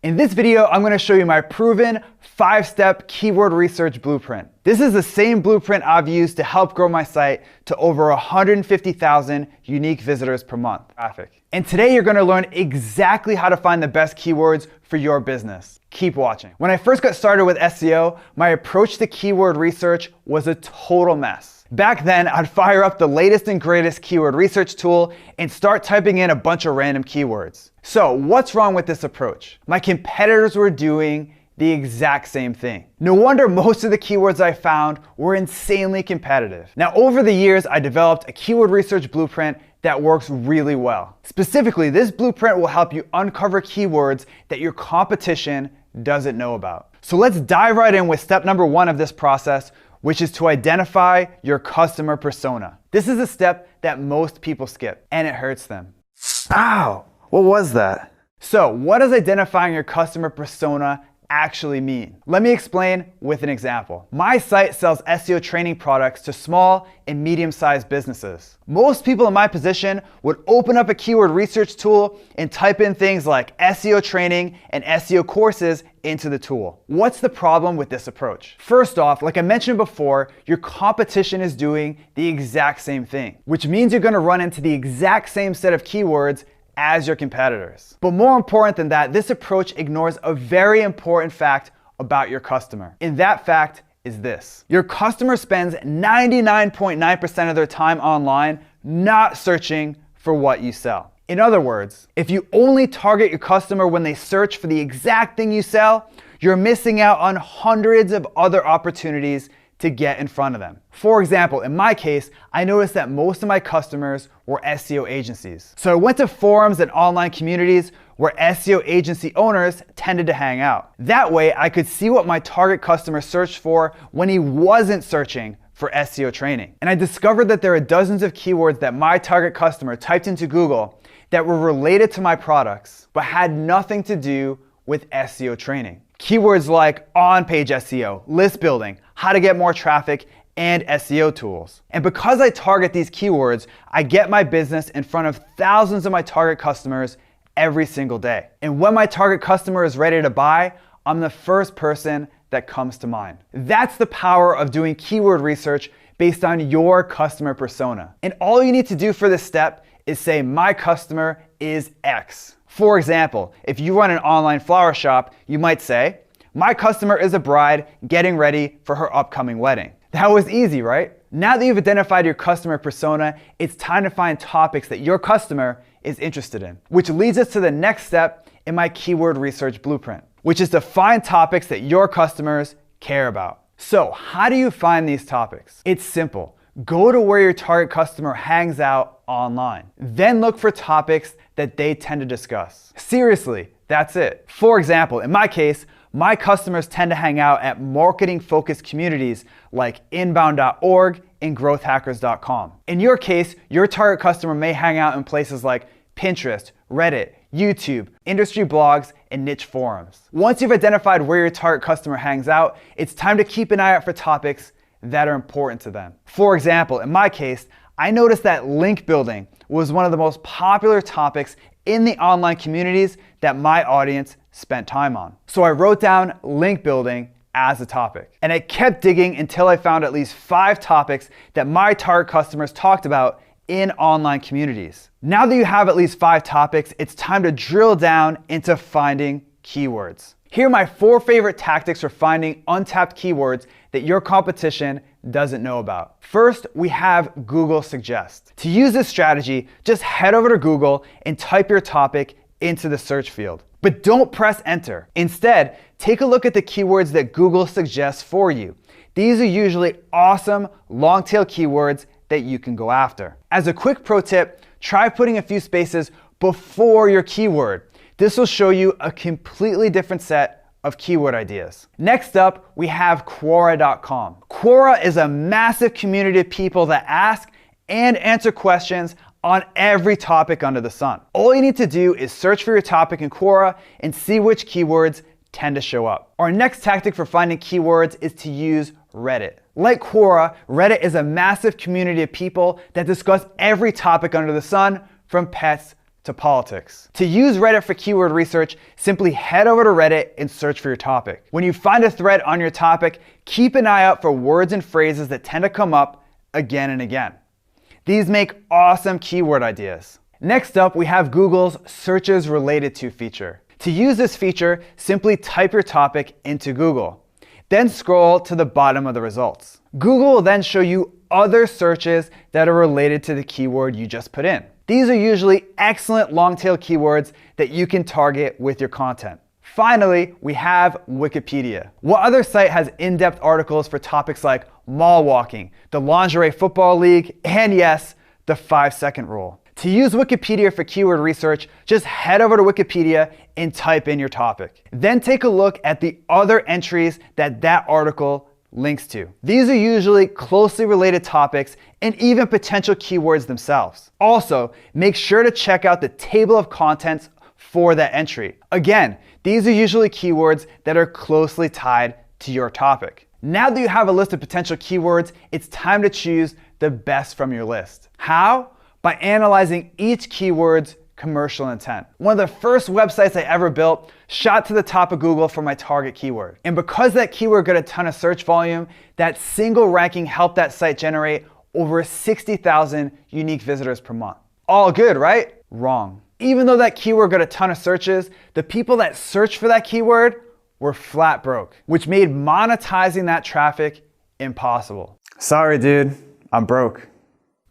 In this video, I'm going to show you my proven 5-step keyword research blueprint. This is the same blueprint I've used to help grow my site to over 150,000 unique visitors per month. And today you're going to learn exactly how to find the best keywords for your business. Keep watching. When I first got started with SEO, my approach to keyword research was a total mess. Back then, I'd fire up the latest and greatest keyword research tool and start typing in a bunch of random keywords. So what's wrong with this approach? My competitors were doing the exact same thing. No wonder most of the keywords I found were insanely competitive. Now, over the years, I developed a keyword research blueprint that works really well. Specifically, this blueprint will help you uncover keywords that your competition doesn't know about. So let's dive right in with step number 1 of this process, which is to identify your customer persona. This is a step that most people skip, and it hurts them. Ow, what was that? So what does identifying your customer persona actually mean? Let me explain with an example. My site sells SEO training products to small and medium-sized businesses. Most people in my position would open up a keyword research tool and type in things like SEO training and SEO courses into the tool. What's the problem with this approach? First off, like I mentioned before, your competition is doing the exact same thing, which means you're going to run into the exact same set of keywords as your competitors. But more important than that, this approach ignores a very important fact about your customer. And that fact is this: your customer spends 99.9% of their time online not searching for what you sell. In other words, if you only target your customer when they search for the exact thing you sell, you're missing out on hundreds of other opportunities to get in front of them. For example, in my case, I noticed that most of my customers were SEO agencies. So I went to forums and online communities where SEO agency owners tended to hang out. That way, I could see what my target customer searched for when he wasn't searching for SEO training. And I discovered that there are dozens of keywords that my target customer typed into Google that were related to my products, but had nothing to do with SEO training. Keywords like on-page SEO, list building, how to get more traffic, and SEO tools. And because I target these keywords, I get my business in front of thousands of my target customers every single day. And when my target customer is ready to buy, I'm the first person that comes to mind. That's the power of doing keyword research based on your customer persona. And all you need to do for this step is say, my customer is X. For example, if you run an online flower shop, you might say, my customer is a bride getting ready for her upcoming wedding. That was easy, right? Now that you've identified your customer persona, it's time to find topics that your customer is interested in, which leads us to the next step in my keyword research blueprint, which is to find topics that your customers care about. So how do you find these topics? It's simple. Go to where your target customer hangs out online. Then look for topics that they tend to discuss. Seriously, that's it. For example, in my case, my customers tend to hang out at marketing-focused communities like inbound.org and growthhackers.com. In your case, your target customer may hang out in places like Pinterest, Reddit, YouTube, industry blogs, and niche forums. Once you've identified where your target customer hangs out, it's time to keep an eye out for topics that are important to them. For example, in my case, I noticed that link building was one of the most popular topics in the online communities that my audience spent time on. So I wrote down link building as a topic. And I kept digging until I found at least 5 topics that my target customers talked about in online communities. Now that you have at least 5 topics, it's time to drill down into finding keywords. Here are my 4 favorite tactics for finding untapped keywords that your competition doesn't know about. First, we have Google Suggest. To use this strategy, just head over to Google and type your topic into the search field. But don't press enter. Instead, take a look at the keywords that Google suggests for you. These are usually awesome long-tail keywords that you can go after. As a quick pro tip, try putting a few spaces before your keyword. This will show you a completely different set of keyword ideas. Next up, we have Quora.com. Quora is a massive community of people that ask and answer questions on every topic under the sun. All you need to do is search for your topic in Quora and see which keywords tend to show up. Our next tactic for finding keywords is to use Reddit. Like Quora, Reddit is a massive community of people that discuss every topic under the sun, from pets to politics. To use Reddit for keyword research, simply head over to Reddit and search for your topic. When you find a thread on your topic, keep an eye out for words and phrases that tend to come up again and again. These make awesome keyword ideas. Next up, we have Google's Searches Related To feature. To use this feature, simply type your topic into Google. Then scroll to the bottom of the results. Google will then show you other searches that are related to the keyword you just put in. These are usually excellent long-tail keywords that you can target with your content. Finally, we have Wikipedia. What other site has in-depth articles for topics like mall walking, the lingerie football league, and yes, the 5-second rule? To use Wikipedia for keyword research, just head over to Wikipedia and type in your topic. Then take a look at the other entries that article links to. These are usually closely related topics and even potential keywords themselves. Also, make sure to check out the table of contents for that entry. Again, these are usually keywords that are closely tied to your topic. Now that you have a list of potential keywords, it's time to choose the best from your list. How? By analyzing each keyword's commercial intent. One of the first websites I ever built shot to the top of Google for my target keyword. And because that keyword got a ton of search volume, that single ranking helped that site generate over 60,000 unique visitors per month. All good, right? Wrong. Even though that keyword got a ton of searches, the people that searched for that keyword were flat broke, which made monetizing that traffic impossible. Sorry, dude, I'm broke.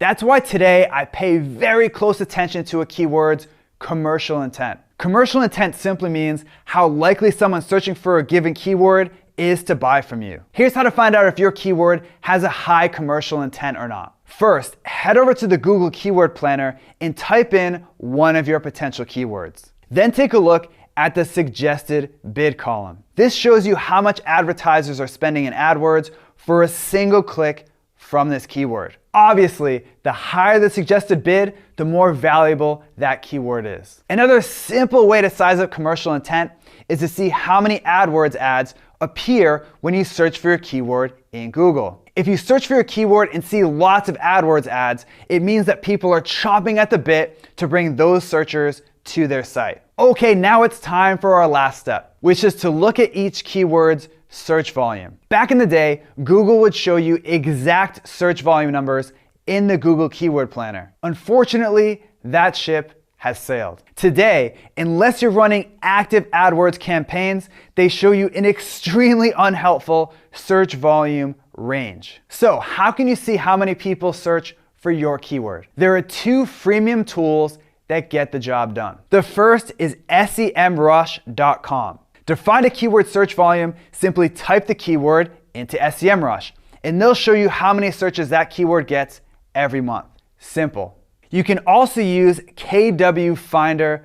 That's why today I pay very close attention to a keyword's commercial intent. Commercial intent simply means how likely someone searching for a given keyword is to buy from you. Here's how to find out if your keyword has a high commercial intent or not. First, head over to the Google Keyword Planner and type in one of your potential keywords. Then take a look at the suggested bid column. This shows you how much advertisers are spending in AdWords for a single click from this keyword. Obviously, the higher the suggested bid, the more valuable that keyword is. Another simple way to size up commercial intent is to see how many AdWords ads appear when you search for your keyword in Google. If you search for your keyword and see lots of AdWords ads, it means that people are chomping at the bit to bring those searchers to their site. Okay, now it's time for our last step, which is to look at each keyword's search volume. Back in the day, Google would show you exact search volume numbers in the Google Keyword Planner. Unfortunately, that ship has sailed. Today, unless you're running active AdWords campaigns, they show you an extremely unhelpful search volume range. So how can you see how many people search for your keyword? There are two freemium tools that get the job done. The first is semrush.com. To find a keyword search volume, simply type the keyword into SEMrush, and they'll show you how many searches that keyword gets every month. Simple. You can also use kwfinder.com.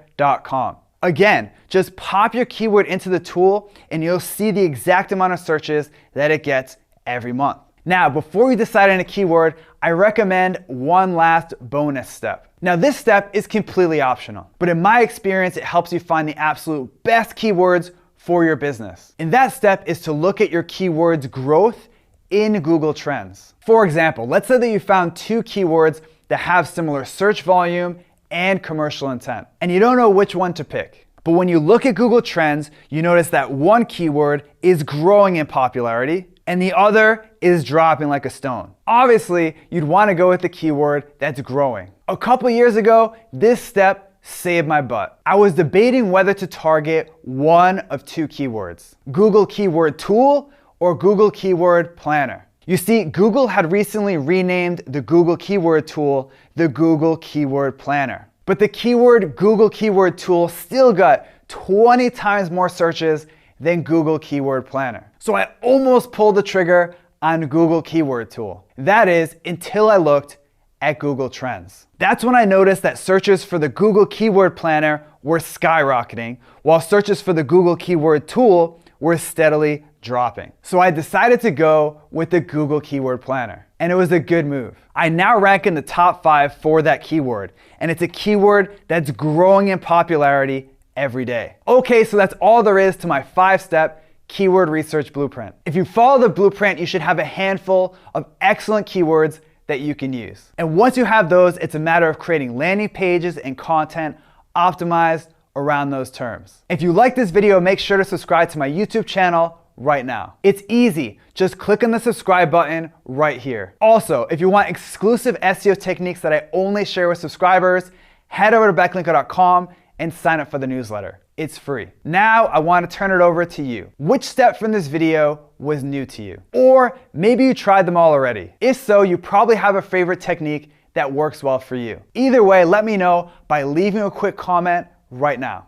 Again, just pop your keyword into the tool and you'll see the exact amount of searches that it gets every month. Now, before you decide on a keyword, I recommend one last bonus step. Now, this step is completely optional, but in my experience, it helps you find the absolute best keywords for your business. And that step is to look at your keyword's growth in Google Trends. For example, let's say that you found two keywords that have similar search volume and commercial intent, and you don't know which one to pick. But when you look at Google Trends, you notice that one keyword is growing in popularity and the other is dropping like a stone. Obviously, you'd want to go with the keyword that's growing. A couple years ago, this step saved my butt. I was debating whether to target one of two keywords, Google Keyword Tool or Google Keyword Planner. You see, Google had recently renamed the Google Keyword Tool the Google Keyword Planner. But the keyword Google Keyword Tool still got 20 times more searches than Google Keyword Planner. So I almost pulled the trigger on Google Keyword Tool. That is, until I looked at Google Trends. That's when I noticed that searches for the Google Keyword Planner were skyrocketing, while searches for the Google Keyword Tool were steadily dropping. So I decided to go with the Google Keyword Planner, and it was a good move. I now rank in the top 5 for that keyword, and it's a keyword that's growing in popularity every day. Okay, so that's all there is to my 5-step keyword research blueprint. If you follow the blueprint, you should have a handful of excellent keywords that you can use. And once you have those, it's a matter of creating landing pages and content optimized around those terms. If you like this video, make sure to subscribe to my YouTube channel right now. It's easy. Just click on the subscribe button right here. Also, if you want exclusive SEO techniques that I only share with subscribers, head over to backlinko.com and sign up for the newsletter. It's free. Now I want to turn it over to you. Which step from this video was new to you? Or maybe you tried them all already. If so, you probably have a favorite technique that works well for you. Either way, let me know by leaving a quick comment right now.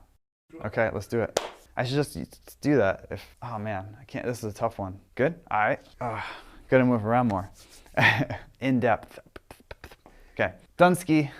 Okay, let's do it. I should just do that. Oh man, I can't, this is a tough one. Good? All right. Gotta move around more. In depth. Okay, Dunsky.